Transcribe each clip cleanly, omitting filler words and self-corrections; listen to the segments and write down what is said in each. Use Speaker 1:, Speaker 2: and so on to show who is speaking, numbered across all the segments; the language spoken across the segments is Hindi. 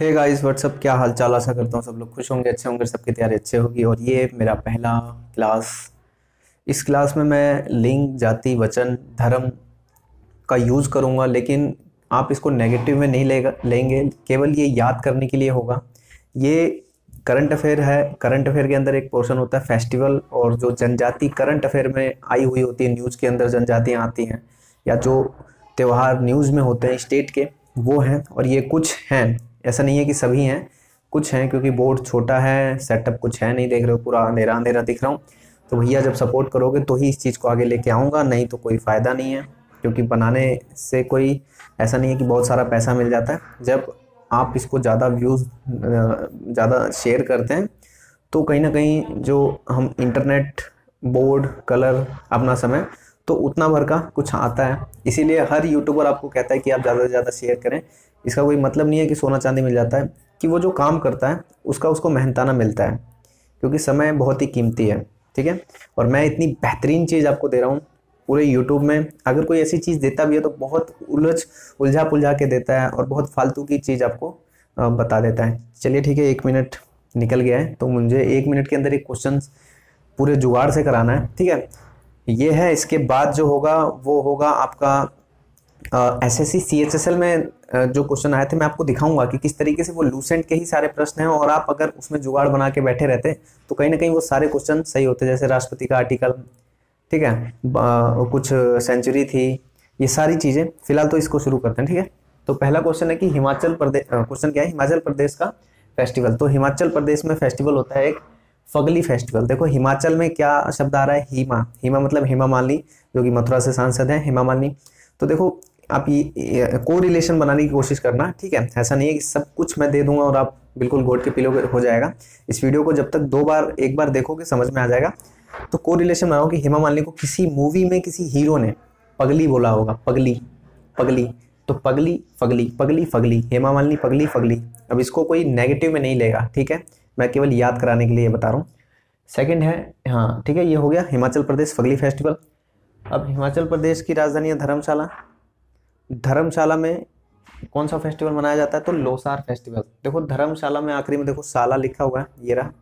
Speaker 1: हे गाइस व्हाट्सअप, क्या हाल चाल। आशा करता हूँ सब लोग खुश होंगे, अच्छे होंगे, सबकी तैयारी अच्छे होगी। और ये मेरा पहला क्लास। इस क्लास में मैं लिंग, जाति, वचन, धर्म का यूज़ करूँगा, लेकिन आप इसको नेगेटिव में नहीं लेंगे। केवल ये याद करने के लिए होगा। ये करंट अफेयर है। करंट अफेयर के अंदर एक पोर्शन होता है फेस्टिवल, और जो जनजाति करंट अफेयर में आई हुई होती है, न्यूज़ के अंदर जनजातियाँ आती हैं, या जो त्यौहार न्यूज़ में होते हैं स्टेट के, वो हैं। और ये कुछ हैं, ऐसा नहीं है कि सभी हैं, कुछ हैं, क्योंकि बोर्ड छोटा है, सेटअप कुछ है नहीं, देख रहे हो पूरा अंधेरा अंधेरा दिख रहा हूँ। तो भैया जब सपोर्ट करोगे तो ही इस चीज़ को आगे लेके आऊँगा, नहीं तो कोई फ़ायदा नहीं है। क्योंकि बनाने से कोई ऐसा नहीं है कि बहुत सारा पैसा मिल जाता है। जब आप इसको ज़्यादा व्यूज़, ज़्यादा शेयर करते हैं, तो कहीं ना कहीं जो हम इंटरनेट, बोर्ड, कलर, अपना समय, तो उतना भर का कुछ आता है। इसीलिए हर यूट्यूबर आपको कहता है कि आप ज़्यादा से ज़्यादा शेयर करें। इसका कोई मतलब नहीं है कि सोना चांदी मिल जाता है, कि वो जो काम करता है उसका उसको मेहनताना मिलता है, क्योंकि समय बहुत ही कीमती है। ठीक है। और मैं इतनी बेहतरीन चीज़ आपको दे रहा हूँ पूरे यूट्यूब में। अगर कोई ऐसी चीज़ देता भी है तो बहुत उलझा पुलझा के देता है, और बहुत फालतू की चीज़ आपको बता देता है। चलिए ठीक है, 1 मिनट निकल गया है, तो मुझे 1 मिनट के अंदर एक क्वेश्चन पूरे जुगाड़ से कराना है। ठीक है। ये है, इसके बाद जो होगा वो होगा आपका एसएससी सीएचएसएल में जो क्वेश्चन आए थे, मैं आपको दिखाऊंगा कि किस तरीके से वो लूसेंट के ही सारे प्रश्न हैं, और आप अगर उसमें जुगाड़ बना के बैठे रहते तो कहीं ना कहीं वो सारे क्वेश्चन सही होते। जैसे राष्ट्रपति का आर्टिकल, ठीक है, कुछ सेंचुरी थी, ये सारी चीज़ें। फिलहाल तो इसको शुरू करते हैं। ठीक है। तो पहला क्वेश्चन है कि हिमाचल प्रदेश, क्वेश्चन क्या है, हिमाचल प्रदेश का फेस्टिवल। तो हिमाचल प्रदेश में फेस्टिवल होता है एक फगली फेस्टिवल। देखो हिमाचल में क्या शब्द आ रहा है, हीमा। हीमा मतलब हेमा मालिनी, जो कि मथुरा से सांसद है, हेमा मालिनी। तो देखो आप ये को रिलेशन बनाने की कोशिश करना। ठीक है। ऐसा नहीं है कि सब कुछ मैं दे दूंगा और आप बिल्कुल घोट के पीलोगे, हो जाएगा। इस वीडियो को जब तक एक बार देखोगे समझ में आ जाएगा। तो को रिलेशन बनाओ कि हेमा मालिनी को किसी मूवी में किसी हीरो ने पगली बोला होगा। पगली, पगली। तो पगली, फगली, पगली, फगली, हेमा मालिनी पगली, फगली। अब इसको कोई नेगेटिव में नहीं लेगा। ठीक है। मैं केवल याद कराने के लिए बता रहा हूँ। सेकंड है, हाँ ठीक है, ये हो गया हिमाचल प्रदेश फगली फेस्टिवल। अब हिमाचल प्रदेश की राजधानी है धर्मशाला। धर्मशाला में कौन सा फेस्टिवल मनाया जाता है, तो लोसार फेस्टिवल। देखो धर्मशाला में आखिरी में देखो साला लिखा हुआ है, ये रहा।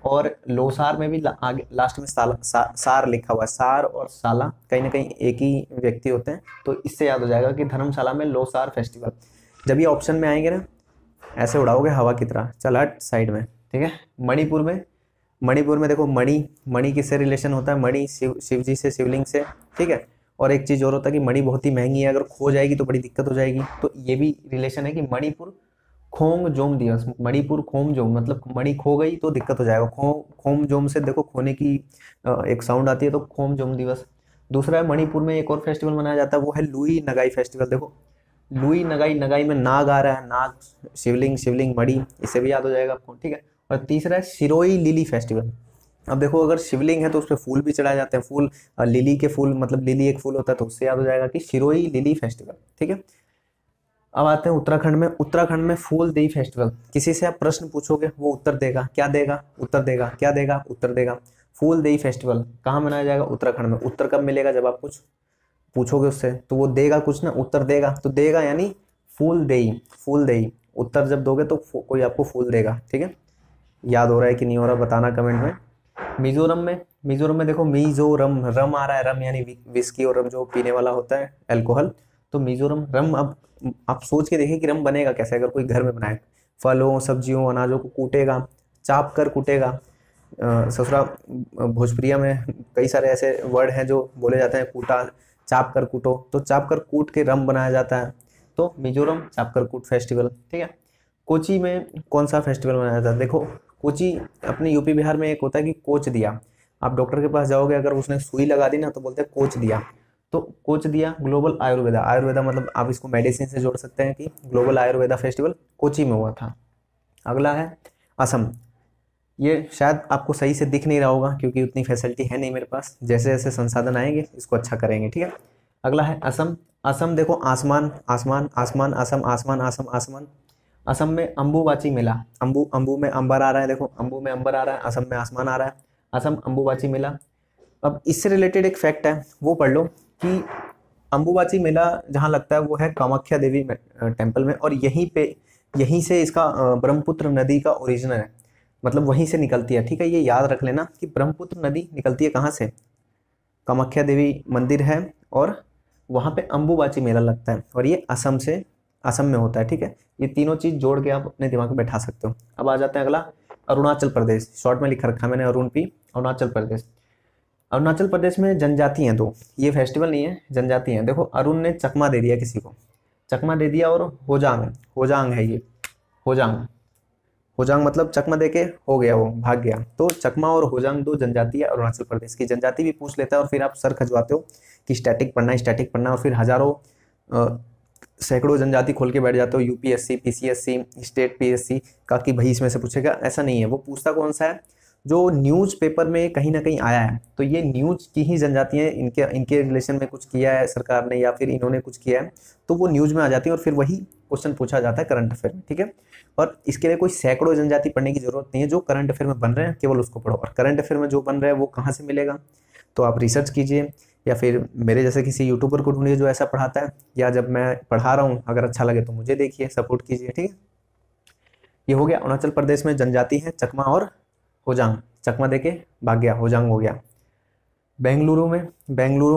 Speaker 1: और लोसार में भी आगे लास्ट में सार लिखा हुआ है। सार और साला कहीं ना कहीं एक ही व्यक्ति होते हैं। तो इससे याद हो जाएगा कि धर्मशाला में लोसार फेस्टिवल। जब ये ऑप्शन में आएंगे ना, ऐसे उड़ाओगे हवा की तरह। चल हट साइड में। ठीक है। मणिपुर में देखो मणि, मणि किससे रिलेशन होता है, मणि शिव जी से, शिवलिंग से। ठीक है। और एक चीज़ और होता है कि मणि बहुत ही महंगी है, अगर खो जाएगी तो बड़ी दिक्कत हो जाएगी। तो ये भी रिलेशन है कि मणिपुर खोमजोम दिवस। मणिपुर खोमजोम मतलब मणि खो गई तो दिक्कत हो जाएगा। खोमजोम से देखो खोने की एक साउंड आती है, तो खोमजोम दिवस। दूसरा है मणिपुर में एक और फेस्टिवल मनाया जाता है, वो है लुई नगाई फेस्टिवल। देखो लुई नगाई, नगाई में नाग आ रहा है, नाग, शिवलिंग, शिवलिंग मणि, इससे भी याद हो जाएगा आपको। ठीक है। और तीसरा है सिरोई लिली फेस्टिवल। अब देखो अगर शिवलिंग है तो उस पर फूल भी चढ़ाए जाते हैं। फूल, लिली के फूल, मतलब लिली एक फूल होता है, तो उससे याद हो जाएगा कि सिरोई लिली फेस्टिवल। ठीक है। अब आते हैं उत्तराखंड में। उत्तराखंड में फूल देई फेस्टिवल। किसी से आप प्रश्न पूछोगे वो उत्तर देगा, क्या देगा, उत्तर देगा, क्या देगा, उत्तर देगा। फूल देई फेस्टिवल कहाँ मनाया जाएगा, उत्तराखंड में। उत्तर कब मिलेगा, जब आप कुछ पूछोगे उससे, तो वो देगा कुछ ना, उत्तर देगा। तो देगा यानी फूल देई, फूल देई। उत्तर जब दोगे तो कोई आपको फूल देगा। ठीक है। याद हो रहा है कि नहीं हो रहा, बताना कमेंट में। मिजोरम में देखो मिजोरम, रम आ रहा है, रम यानी विस्की, और रम जो पीने वाला होता है, अल्कोहल। तो मिजोरम रम। अब आप सोच के देखिए कि रम बनेगा कैसे, अगर कोई घर में बनाए। फलों, सब्जियों, अनाजों को कूटेगा, चाप कर कूटेगा। ससुरा भोजप्रिया में कई सारे ऐसे वर्ड हैं जो बोले जाते हैं, कूटा, चाप कर कूटो। तो चाप कर कूट के रम बनाया जाता है। तो मिजोरम चाप कर कूट फेस्टिवल। ठीक है। कोची में कौन सा फेस्टिवल मनाया जाता है, देखो कोची अपने यूपी बिहार में एक होता है कि कोच दिया। आप डॉक्टर के पास जाओगे, अगर उसने सुई लगा दी ना तो बोलते हैं कोच दिया। तो कोच दिया ग्लोबल आयुर्वेदा। आयुर्वेदा मतलब आप इसको मेडिसिन से जोड़ सकते हैं कि ग्लोबल आयुर्वेदा फेस्टिवल कोची में हुआ था। अगला है असम। ये शायद आपको सही से दिख नहीं रहा होगा, क्योंकि उतनी फैसिलिटी है नहीं मेरे पास। जैसे जैसे संसाधन आएंगे इसको अच्छा करेंगे। ठीक है। अगला है असम। असम देखो आसमान, आसमान, आसमान, असम, आसमान, असम, आसमान। असम में अम्बुबाची मेला। अम्बू में अंबर आ रहा है, देखो अम्बू में अंबर आ रहा है, असम में आसमान आ रहा है। असम अम्बुबाची मेला। अब इससे रिलेटेड एक फैक्ट है, वो पढ़ लो कि अम्बुबाची मेला जहाँ लगता है वो है कामाख्या देवी टेम्पल में, और यहीं पे यहीं से इसका ब्रह्मपुत्र नदी का ओरिजिन है, मतलब वहीं से निकलती है, ठीक है। ये याद रख लेना कि ब्रह्मपुत्र नदी निकलती है कहाँ से, कामाख्या देवी मंदिर है और वहाँ पे अंबुबाची मेला लगता है, और ये असम में होता है, ठीक है। ये तीनों चीज जोड़ के आप अपने दिमाग में बैठा सकते हो। अब आ जाते हैं अगला, अरुणाचल प्रदेश। शॉर्ट में लिख रखा है मैंने अरुण पी, अरुणाचल प्रदेश। अरुणाचल प्रदेश में जनजाति हैं दो, ये फेस्टिवल नहीं है, जनजाति हैं। देखो अरुण ने चकमा दे दिया किसी को, चकमा दे दिया, और होजांग, होजांग है ये, होजांग, होजांग मतलब चकमा देके हो गया, वो भाग गया। तो चकमा और होजांग दो जनजाति है अरुणाचल प्रदेश की। जनजाति भी पूछ लेता है और फिर आप सर खजवाते हो कि स्टैटिक पढ़ना है, स्टैटिक पढ़ना है, और फिर हजारों सैकड़ों जनजाति खोल के बैठ जाते हो यूपीएससी, पीसीएससी, स्टेट पीएससी का, कि भाई इसमें से पूछेगा। ऐसा नहीं है, वो पूछता कौन सा है, जो न्यूज़ पेपर में कहीं ना कहीं आया है। तो ये न्यूज़ की ही जनजातियाँ, इनके रिलेशन में कुछ किया है सरकार ने या फिर इन्होंने कुछ किया है, तो वो न्यूज़ में आ जाती है और फिर वही क्वेश्चन पूछा जाता है करंट अफेयर में, ठीक है। और इसके लिए कोई सैकड़ों जनजाति पढ़ने की जरूरत नहीं है, जो करंट अफेयर में बन रहे हैं केवल उसको पढ़ो। और करंट अफेयर में जो बन रहा है वो कहाँ से मिलेगा, तो आप रिसर्च कीजिए, या फिर मेरे जैसे किसी यूट्यूबर को ढूंढिए जो ऐसा पढ़ाता है, या जब मैं पढ़ा रहा हूँ अगर अच्छा लगे तो मुझे देखिए, सपोर्ट कीजिए, ठीक है। ये हो गया, अरुणाचल प्रदेश में जनजाति है चकमा और होजांग। चकमा देके भाग गया, होजांग हो गया। बेंगलुरु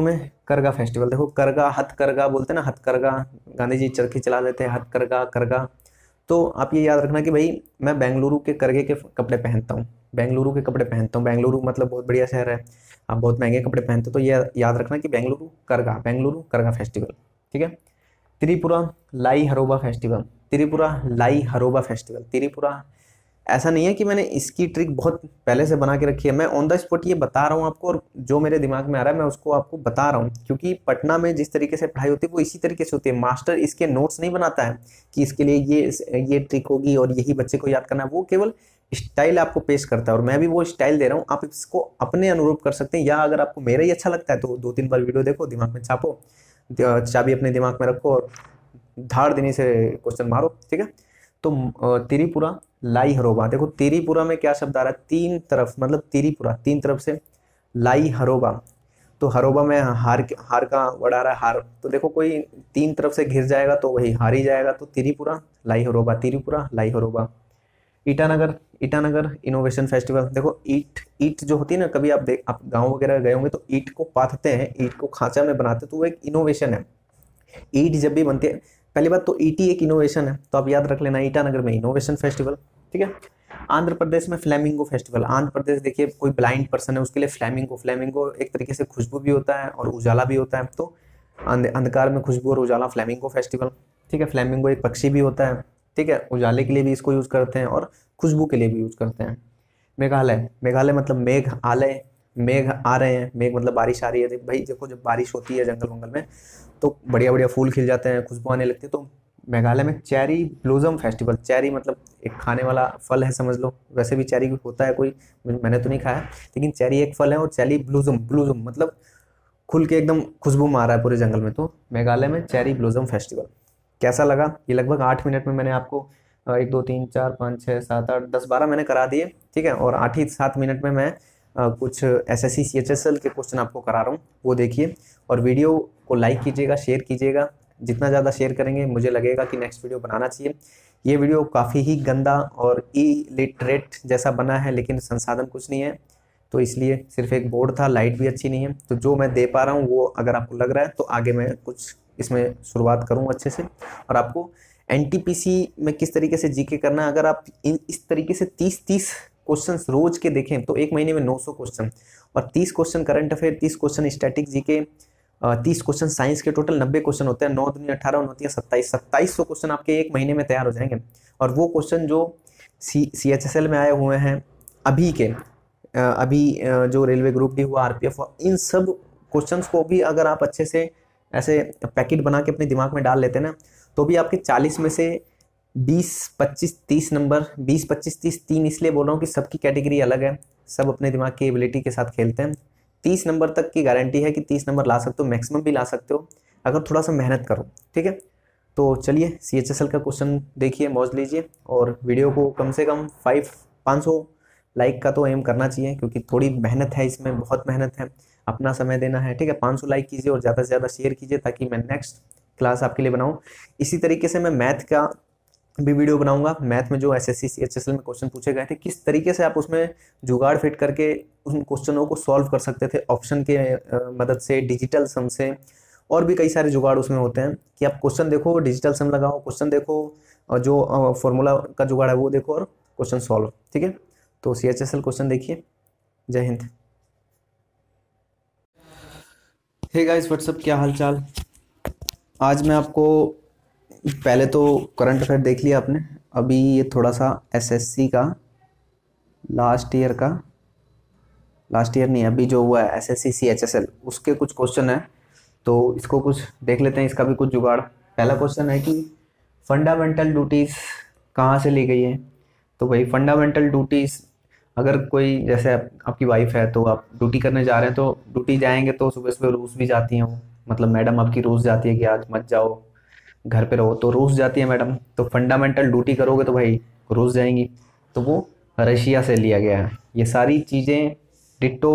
Speaker 1: में करगा फेस्टिवल। देखो करगा, हथकरघा बोलते हैं ना, हथकरघा, गांधी जी चरखी चला देते हैं, हथकरघा, करगा। तो आप ये याद रखना कि भाई मैं बेंगलुरु के करगे के कपड़े पहनता हूँ, बेंगलुरु के कपड़े पहनता हूँ। बेंगलुरु मतलब बहुत बढ़िया शहर है, आप बहुत महंगे कपड़े पहनते हो, तो ये याद रखना कि बेंगलुरु करगा फेस्टिवल, ठीक है। त्रिपुरा लाई हरोबा फेस्टिवल, त्रिपुरा लाई हरोबा फेस्टिवल। त्रिपुरा, ऐसा नहीं है कि मैंने इसकी ट्रिक बहुत पहले से बना के रखी है, मैं ऑन द स्पॉट ये बता रहा हूँ आपको, और जो मेरे दिमाग में आ रहा है मैं उसको आपको बता रहा हूँ। क्योंकि पटना में जिस तरीके से पढ़ाई होती है वो इसी तरीके से होती है। मास्टर इसके नोट्स नहीं बनाता है कि इसके लिए ये ट्रिक होगी और यही बच्चे को याद करना है, वो केवल स्टाइल आपको पेश करता है, और मैं भी वो स्टाइल दे रहा हूँ। आप इसको अपने अनुरूप कर सकते हैं, या अगर आपको मेरा ही अच्छा लगता है तो 2-3 बार वीडियो देखो, दिमाग में छापो, चाबी अपने दिमाग में रखो और धाड़ देने से क्वेश्चन मारो, ठीक है। तो त्रिपुरा लाई हरोबा, देखो त्रिपुरा में क्या शब्द आ रहा है, तीन तरफ, मतलब त्रिपुरा तीन तरफ से, लाई हरोबा, तो हरोबा में हार का वर्ड आ रहा है, हार। तो देखो कोई तीन तरफ से घिर जाएगा तो वही हार ही जाएगा। तो त्रिपुरा लाई हरोबा, त्रिपुरा लाई हरोबा। Itanagar innovation festival. देखो ईट जो होती है ना, कभी आप गाँव वगैरह गए होंगे तो ईट को पाथते हैं, ईट को खांचा में बनाते हैं, तो वो एक इनोवेशन है। ईट जब भी बनती है, पहली बात तो ईटी एक इनोवेशन है, तो आप याद रख लेना ईटानगर में इनोवेशन फेस्टिवल, ठीक है। आंध्र प्रदेश में फ्लैमिंगो फेस्टिवल। आंध्र प्रदेश देखिए, कोई ब्लाइंड पर्सन है उसके लिए फ्लैमिंगो एक तरीके से खुशबू भी होता है और उजाला भी होता है, तो अंधकार में खुशबू और उजाला, फ्लैमिंगो फेस्टिवल, ठीक है। फ्लैमिंगो एक पक्षी भी होता है, ठीक है, उजाले के लिए भी इसको यूज करते हैं और खुशबू के लिए भी यूज करते हैं। मेघालय मतलब मेघ आलय, मेघ आ रहे हैं, मेघ मतलब बारिश आ रही है। भाई देखो जब बारिश होती है जंगल वंगल में तो बढ़िया बढ़िया फूल खिल जाते हैं, खुशबू आने लगती है। तो मेघालय में चेरी ब्लॉसम फेस्टिवल। चेरी मतलब एक खाने वाला फल है, समझ लो, वैसे भी चेरी होता है कोई, मैंने तो नहीं खाया, लेकिन चेरी एक फल है, और चेरी ब्लूजम मतलब खुल के एकदम खुशबू मार रहा है पूरे जंगल में। तो मेघालय में चेरी ब्लॉसम फेस्टिवल। कैसा लगा ये? लगभग 8 मिनट में मैंने आपको 1 2 3 4 5 6 7 8 10 12 मैंने करा दिए, ठीक है। और 8 ही 7 मिनट में मैं कुछ SSC CHSL के क्वेश्चन आपको करा रहा हूँ, वो देखिए। और वीडियो को लाइक कीजिएगा, शेयर कीजिएगा, जितना ज़्यादा शेयर करेंगे मुझे लगेगा कि नेक्स्ट वीडियो बनाना चाहिए। ये वीडियो काफ़ी ही गंदा और इलिटरेट जैसा बना है, लेकिन संसाधन कुछ नहीं है, तो इसलिए सिर्फ एक बोर्ड था, लाइट भी अच्छी नहीं है। तो जो मैं दे पा रहा हूँ वो अगर आपको लग रहा है तो आगे मैं कुछ इसमें शुरुआत करूँ अच्छे से। और आपको NTPC में किस तरीके से जीके करना है, अगर आप इस तरीके से 30 क्वेश्चन रोज के देखें तो एक महीने में 900 क्वेश्चन, और 30 question current affair, 30 question static GK, 30 question science के, टोटल 90 क्वेश्चन होते हैं। 9 दूनी 18, 9 2700 क्वेश्चन आपके एक महीने में तैयार हो जाएंगे। और वो क्वेश्चन जो CHSL में आए हुए हैं अभी के, जो रेलवे ग्रुप डी हुआ, RPF हुआ, इन सब क्वेश्चंस को भी अगर आप अच्छे से ऐसे पैकेट बना के अपने दिमाग में डाल लेते हैं ना, तो भी आपके 40 में से 20 25 30 नंबर, 20 25 30, 3 इसलिए बोल रहा हूँ कि सबकी कैटेगरी अलग है, सब अपने दिमाग की एबिलिटी के साथ खेलते हैं। 30 नंबर तक की गारंटी है कि 30 नंबर ला सकते हो, मैक्सिमम भी ला सकते हो अगर थोड़ा सा मेहनत करो, ठीक है। तो चलिए CHSL का क्वेश्चन देखिए, मौज लीजिए, और वीडियो को कम से कम 500 लाइक का तो एम करना चाहिए, क्योंकि थोड़ी मेहनत है इसमें, बहुत मेहनत है, अपना समय देना है, ठीक है। 500 लाइक कीजिए और ज़्यादा से ज़्यादा शेयर कीजिए, ताकि मैं नेक्स्ट क्लास आपके लिए बनाऊँ। इसी तरीके से मैं मैथ का भी वीडियो बनाऊंगा। मैथ में जो एसएससी सीएचएसएल में क्वेश्चन पूछे गए थे, किस तरीके से आप उसमें जुगाड़ फिट करके उन क्वेश्चनों को सॉल्व कर सकते थे ऑप्शन के मदद से, डिजिटल सम से, और भी कई सारे जुगाड़ उसमें होते हैं कि आप क्वेश्चन देखो, डिजिटल सम लगाओ, क्वेश्चन देखो, और जो फॉर्मूला का जुगाड़ है वो देखो, और क्वेश्चन सॉल्व। ठीक है, तो सीएचएसएल क्वेश्चन देखिए। जय हिंद। हे गाइस, व्हाट्सअप, क्या हाल चाल। आज मैं आपको, पहले तो करंट अफेयर देख लिया आपने, अभी ये थोड़ा सा एसएससी का लास्ट ईयर नहीं, अभी जो हुआ है एसएससी सीएचएसएल, उसके कुछ क्वेश्चन है, तो इसको कुछ देख लेते हैं, इसका भी कुछ जुगाड़। पहला क्वेश्चन है कि फंडामेंटल ड्यूटीज़ कहाँ से ली गई है। तो भाई फंडामेंटल ड्यूटीज़, अगर कोई जैसे आपकी वाइफ है तो आप ड्यूटी करने जा रहे हैं, तो ड्यूटी जाएंगे तो सुबह सुबह रूस भी जाती हैं वो, मतलब मैडम आपकी रूस जाती है कि आज मत जाओ, घर पे रहो, तो रूस जाती है मैडम। तो फंडामेंटल ड्यूटी करोगे तो भाई रूस जाएंगी, तो वो रशिया से लिया गया है। ये सारी चीज़ें डिट्टो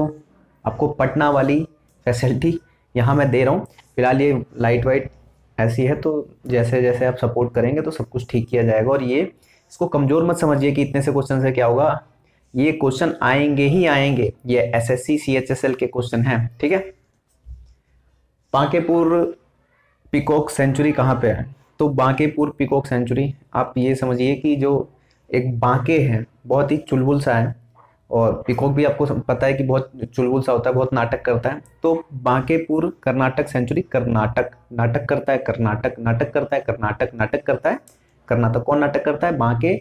Speaker 1: आपको पटना वाली फैसिलिटी यहाँ मैं दे रहा हूँ। फिलहाल ये लाइट वाइट ऐसी है, तो जैसे जैसे आप सपोर्ट करेंगे तो सब कुछ ठीक किया जाएगा। और ये इसको कमज़ोर मत समझिए कि इतने से क्वेश्चन से क्या होगा, ये क्वेश्चन आएंगे ही आएंगे, ये एसएससी सीएचएसएल के क्वेश्चन हैं। ठीक है, बांकेपुर पीकॉक सेंचुरी कहाँ पे है। तो बांकेपुर पीकॉक सेंचुरी, आप ये समझिए कि जो एक बांके है बहुत ही चुलबुल सा है, और पीकॉक भी आपको पता है कि बहुत चुलबुल सा होता है, बहुत नाटक करता है। तो बांकेपुर कर्नाटक सेंचुरी, कर्नाटक नाटक करता है, कर्नाटक नाटक करता है, कर्नाटक नाटक करता है, कर्नाटक कौन नाटक करता है, बांके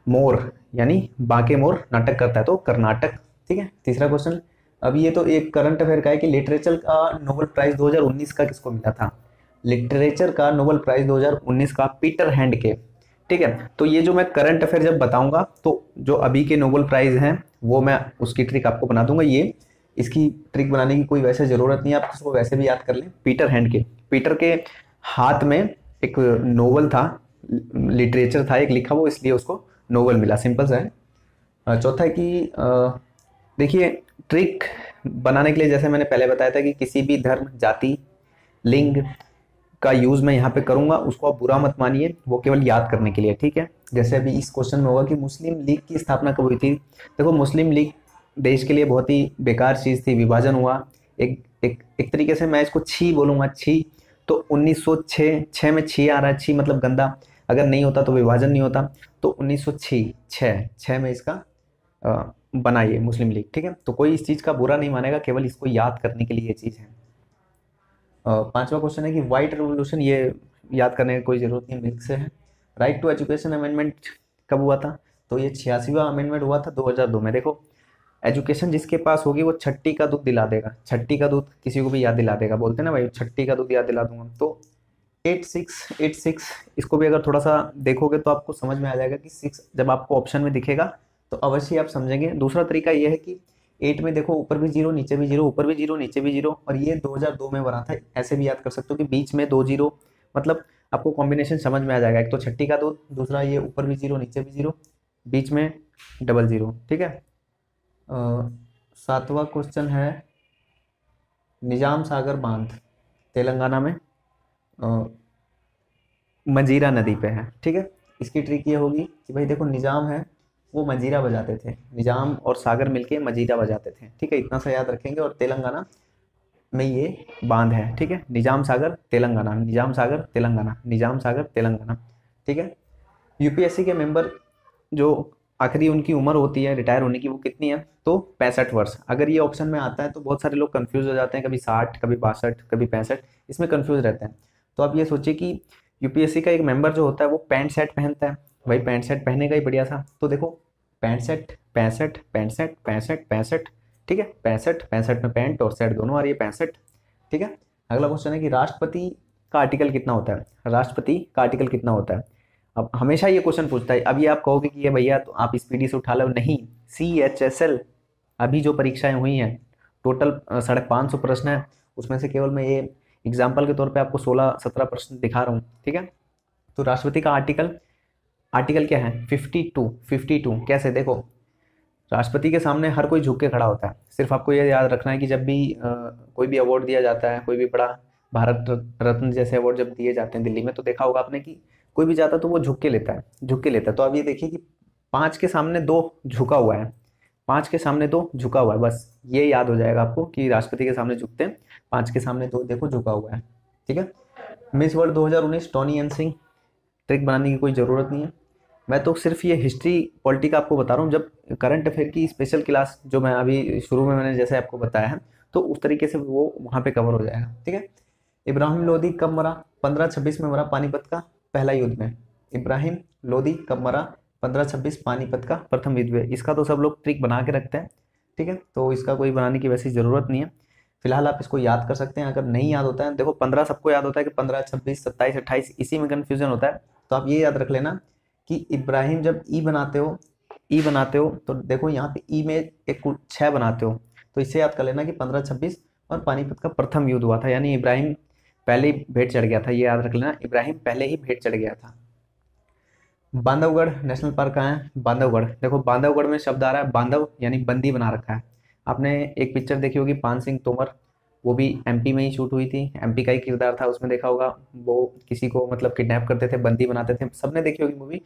Speaker 1: मोर, यानी बांके मोर नाटक करता है, तो कर्नाटक। ठीक है, तीसरा क्वेश्चन, अब ये तो एक करंट अफेयर का है कि लिटरेचर का नोबेल प्राइज 2019 का किसको मिला था। लिटरेचर का नोबेल प्राइज 2019 का पीटर हैंडके। ठीक है, तो ये जो मैं करंट अफेयर जब बताऊंगा तो जो अभी के नोबेल प्राइज हैं वो मैं उसकी ट्रिक आपको बना दूंगा। ये इसकी ट्रिक बनाने की कोई वैसे ज़रूरत नहीं है, आप इसको वैसे भी याद कर लें। पीटर हैंडके, पीटर के हाथ में एक नोवेल था, लिटरेचर था एक लिखा, वो इसलिए उसको नोवेल मिला, सिंपल सा है। चौथा है कि देखिए ट्रिक बनाने के लिए, जैसे मैंने पहले बताया था कि किसी भी धर्म, जाति, लिंग का यूज़ मैं यहाँ पे करूँगा, उसको आप बुरा मत मानिए, वो केवल याद करने के लिए। ठीक है, जैसे अभी इस क्वेश्चन में होगा कि मुस्लिम लीग की स्थापना कब हुई थी। देखो मुस्लिम लीग देश के लिए बहुत ही बेकार चीज़ थी, विभाजन हुआ एक तरीके से, मैं इसको छी बोलूँगा, छी। तो 1906 में छी आ रहा है, छी मतलब गंदा, अगर नहीं होता तो विभाजन नहीं होता, तो 1906 में इसका बनाइए मुस्लिम लीग। ठीक है, तो कोई इस चीज़ का बुरा नहीं मानेगा, केवल इसको याद करने के लिए ये चीज़ है। पांचवा क्वेश्चन है कि व्हाइट रेवोल्यूशन, ये याद करने की कोई ज़रूरत नहीं, मिल्क से है। राइट टू एजुकेशन अमेंडमेंट कब हुआ था, तो ये 86वां अमेंडमेंट हुआ था 2002 में। देखो एजुकेशन जिसके पास होगी वो छट्टी का दूध दिला देगा, छट्टी का दूध किसी को भी याद दिला देगा, बोलते हैं ना भाई छट्टी का दूध याद दिला दूंगा। तो 8686, इसको भी अगर थोड़ा सा देखोगे तो आपको समझ में आ जाएगा कि 6 जब आपको ऑप्शन में दिखेगा तो अवश्य आप समझेंगे। दूसरा तरीका ये है कि 8 में देखो ऊपर भी 0 नीचे भी 0, ऊपर भी 0 नीचे भी 0, और ये 2002 में बना था, ऐसे भी याद कर सकते हो कि बीच में 2 0, मतलब आपको कॉम्बिनेशन समझ में आ जाएगा। एक तो छट्टी का दूध, दूसरा ये ऊपर भी 0 नीचे भी 0, बीच में डबल 0। ठीक है, सातवां क्वेश्चन है निजाम सागर बांध तेलंगाना में मंजीरा नदी पे है। ठीक है, इसकी ट्रिक ये होगी कि भाई देखो निजाम है वो मंजीरा बजाते थे, निजाम और सागर मिलके मंजीरा बजाते थे। ठीक है, इतना सा याद रखेंगे, और तेलंगाना में ये बांध है। ठीक है, निजाम सागर तेलंगाना, निजाम सागर तेलंगाना, निजाम सागर तेलंगाना। ठीक है, यूपीएससी के मेंबर जो आखिरी उनकी उम्र होती है रिटायर होने की, वो कितनी है, तो 65 वर्ष। अगर ये ऑप्शन में आता है तो बहुत सारे लोग कंफ्यूज हो जाते हैं, कभी 60, कभी 62, कभी 65, इसमें कंफ्यूज रहते हैं। तो आप ये सोचिए कि यूपीएससी का एक मेंबर जो होता है वो पैंट शर्ट पहनता है, भाई पैंट शर्ट पहनेगा ही बढ़िया सा। तो देखो 65 65 65 65 65, ठीक है, 65 65 में पैंट और शर्ट दोनों आ रही है, 65। ठीक है, अगला क्वेश्चन है कि राष्ट्रपति का आर्टिकल कितना होता है, राष्ट्रपति का आर्टिकल कितना होता है। अब हमेशा ये क्वेश्चन पूछता है, अब ये आप कहोगे कि ये भैया तो आप स्पीडी से उठा लो, नहीं, CHSL अभी जो परीक्षाएं हुई हैं टोटल 550 प्रश्न है, उसमें से केवल मैं ये एग्जाम्पल के तौर पे आपको 16-17 प्रश्न दिखा रहा हूँ। ठीक है, तो राष्ट्रपति का आर्टिकल क्या है, 52। कैसे, देखो राष्ट्रपति के सामने हर कोई झुक के खड़ा होता है। सिर्फ आपको ये याद रखना है कि जब भी कोई भी अवार्ड दिया जाता है, कोई भी बड़ा भारत रत्न जैसे अवार्ड जब दिए जाते हैं दिल्ली में, तो देखा होगा आपने कि कोई भी जाता है तो वो झुक के लेता है, झुक के लेता है। तो अब ये देखिए कि 5 के सामने 2 झुका हुआ है, 5 के सामने 2 झुका हुआ है, बस ये याद हो जाएगा आपको कि राष्ट्रपति के सामने झुकते हैं, 5 के सामने 2 देखो झुका हुआ है। ठीक है। Miss world 2019 Tony N Singh, trick बनाने की कोई ज़रूरत नहीं है, मैं तो सिर्फ ये हिस्ट्री पॉलिटी का आपको बता रहा हूँ। जब करंट अफेयर की स्पेशल क्लास जो मैं अभी शुरू में मैंने जैसे आपको बताया है, तो उस तरीके से वो वहाँ पे कवर हो जाएगा। ठीक है। इब्राहिम लोदी कब मरा? 1526 में मरा, पानीपत का पहला युद्ध में। इब्राहिम लोदी कब मरा? 1526 पानीपत का प्रथम युद्ध में। इसका तो सब लोग ट्रिक बना के रखते हैं। ठीक है, तो इसका कोई बनाने की वैसी ज़रूरत नहीं है। फिलहाल आप इसको याद कर सकते हैं। अगर नहीं याद होता है, देखो 15 सबको याद होता है कि 15, 26, 27, 28 इसी में कन्फ्यूजन होता है। तो आप ये याद रख लेना कि इब्राहिम जब ई बनाते हो तो देखो यहाँ पे ई में एक 6 बनाते हो, तो इससे याद कर लेना कि 15, 26 और पानीपत का प्रथम युद्ध हुआ था, यानी इब्राहिम पहले ही भेंट चढ़ गया था। ये याद रख लेना, इब्राहिम पहले ही भेंट चढ़ गया था। बांधवगढ़ नेशनल पार्क कहाँ है? बांधवगढ़। देखो बांधवगढ़ में शब्द आ रहा है बांधव, यानी बंदी बना रखा है। आपने एक पिक्चर देखी होगी पान सिंह तोमर, वो भी एमपी में ही शूट हुई थी, एमपी का ही किरदार था उसमें, देखा होगा। वो किसी को मतलब किडनैप करते थे, बंदी बनाते थे, सबने देखी होगी मूवी।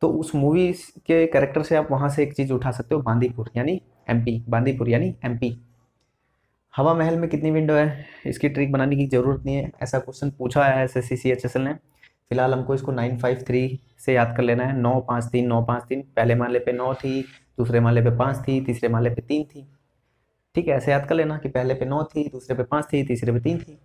Speaker 1: तो उस मूवी के कैरेक्टर से आप वहाँ से एक चीज़ उठा सकते हो, बांदीपुर यानी एमपी, बांदीपुर यानी एमपी। हवा महल में कितनी विंडो है? इसकी ट्रिक बनाने की ज़रूरत नहीं है, ऐसा क्वेश्चन पूछा है एसएससी सीएचएसएल ने। फिलहाल हमको इसको 953 से याद कर लेना है। 953 953, पहले माले पे 9 थी, दूसरे माले पे 5 थी, तीसरे माले पे 3 थी। ठीक है, ऐसे याद कर लेना कि पहले पे 9 थी, दूसरे पे 5 थी, तीसरे पे 3 थी।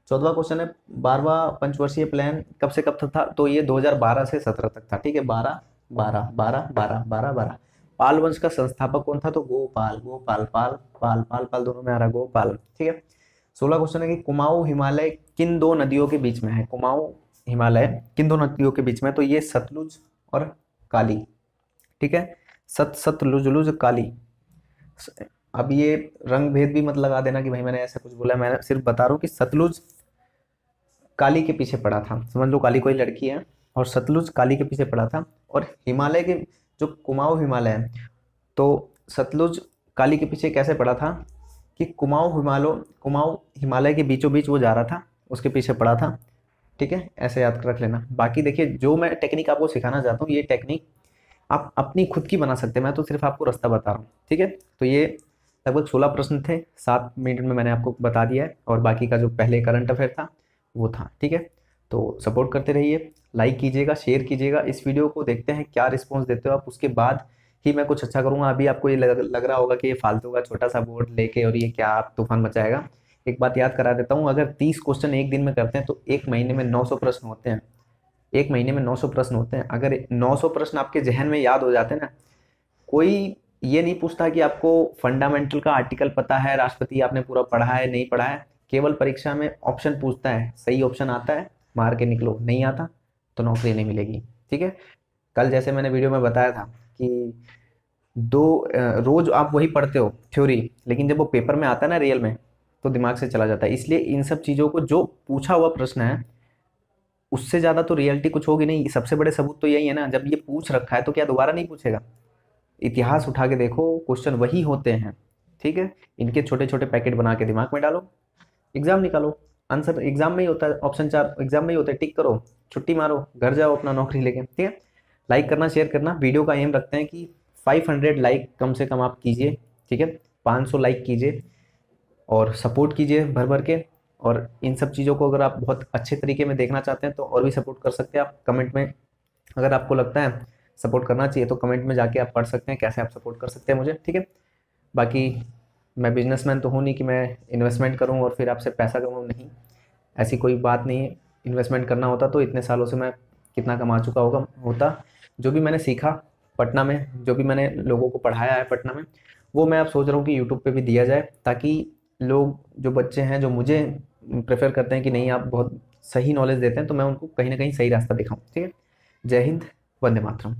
Speaker 1: 14वां क्वेश्चन है 12वां पंचवर्षीय प्लान कब से कब तक था? तो ये 2012 से 17 तक था। ठीक है, 12 12 12 12 12 12। पाल वंश का संस्थापक कौन था? तो गोपाल, गोपाल पाल, पाल पाल पाल दोनों में आ रहा गोपाल। ठीक है। 16 क्वेश्चन है कि कुमाऊं हिमालय किन दो नदियों के बीच में है? कुमाऊं हिमालय किन दो नदियों के बीच में? तो ये सतलुज और काली। ठीक है, सतलुज काली। अब ये रंग भेद भी मत लगा देना कि भाई मैंने ऐसा कुछ बोला, मैंने सिर्फ बता रहा हूँ कि सतलुज काली के पीछे पड़ा था। समझ लो काली कोई लड़की है और सतलुज काली के पीछे पड़ा था। और हिमालय के जो कुमाऊं हिमालय है, तो सतलुज काली के पीछे कैसे पड़ा था कि कुमाऊं हिमालय के बीचों बीच वो जा रहा था, उसके पीछे पड़ा था। ठीक है, ऐसे याद रख लेना। बाकी देखिए जो मैं टेक्निक आपको सिखाना चाहता हूँ, ये टेक्निक आप अपनी खुद की बना सकते हैं, मैं तो सिर्फ आपको रास्ता बता रहा हूँ। ठीक है, तो ये लगभग 16 प्रश्न थे, 7 मिनट में मैंने आपको बता दिया है, और बाकी का जो पहले करंट अफेयर था वो था। ठीक है, तो सपोर्ट करते रहिए, लाइक कीजिएगा, शेयर कीजिएगा इस वीडियो को। देखते हैं क्या रिस्पॉन्स देते हो आप, उसके बाद ही मैं कुछ अच्छा करूँगा। अभी आपको ये लग रहा होगा कि ये फालतू का छोटा सा बोर्ड लेके और ये क्या आप तूफान मचाएगा। एक बात याद करा देता हूँ, अगर 30 क्वेश्चन एक दिन में करते हैं तो एक महीने में 900 प्रश्न होते हैं। एक महीने में 900 प्रश्न होते हैं। अगर 900 प्रश्न आपके जहन में याद हो जाते हैं ना, कोई ये नहीं पूछता कि आपको फंडामेंटल का आर्टिकल पता है, राष्ट्रपति आपने पूरा पढ़ा है नहीं पढ़ा है। केवल परीक्षा में ऑप्शन पूछता है, सही ऑप्शन आता है मार के निकलो, नहीं आता तो नौकरी नहीं मिलेगी। ठीक है, कल जैसे मैंने वीडियो में बताया था कि रोज आप वही पढ़ते हो थ्योरी, लेकिन जब वो पेपर में आता है ना रियल में, तो दिमाग से चला जाता है। इसलिए इन सब चीज़ों को, जो पूछा हुआ प्रश्न है उससे ज़्यादा तो रियलिटी कुछ होगी नहीं। सबसे बड़े सबूत तो यही है ना, जब ये पूछ रखा है तो क्या दोबारा नहीं पूछेगा? इतिहास उठा के देखो, क्वेश्चन वही होते हैं। ठीक है, इनके छोटे छोटे पैकेट बना के दिमाग में डालो, एग्जाम निकालो। आंसर एग्जाम में ही होता है, ऑप्शन 4 एग्जाम में ही होता है। टिक करो, छुट्टी मारो, घर जाओ अपना नौकरी लेके। ठीक है, लाइक करना, शेयर करना। वीडियो का एम रखते हैं कि 500 लाइक कम से कम आप कीजिए। ठीक है, 500 लाइक कीजिए और सपोर्ट कीजिए भर भर के। और इन सब चीज़ों को अगर आप बहुत अच्छे तरीके में देखना चाहते हैं तो और भी सपोर्ट कर सकते हैं आप कमेंट में। अगर आपको लगता है सपोर्ट करना चाहिए तो कमेंट में जाके आप पढ़ सकते हैं कैसे आप सपोर्ट कर सकते हैं मुझे। ठीक है, बाकी मैं बिजनेसमैन तो हूँ नहीं कि मैं इन्वेस्टमेंट करूँ और फिर आपसे पैसा कमाऊँ, नहीं, ऐसी कोई बात नहीं है। इन्वेस्टमेंट करना होता तो इतने सालों से मैं कितना कमा चुका होता। जो भी मैंने सीखा पटना में, जो भी मैंने लोगों को पढ़ाया है पटना में, वो मैं अब सोच रहा हूँ कि यूट्यूब पे भी दिया जाए, ताकि लोग, जो बच्चे हैं जो मुझे प्रेफर करते हैं कि नहीं आप बहुत सही नॉलेज देते हैं, तो मैं उनको कहीं ना कहीं सही रास्ता दिखाऊँ। ठीक है, जय हिंद, वंदे मातरम।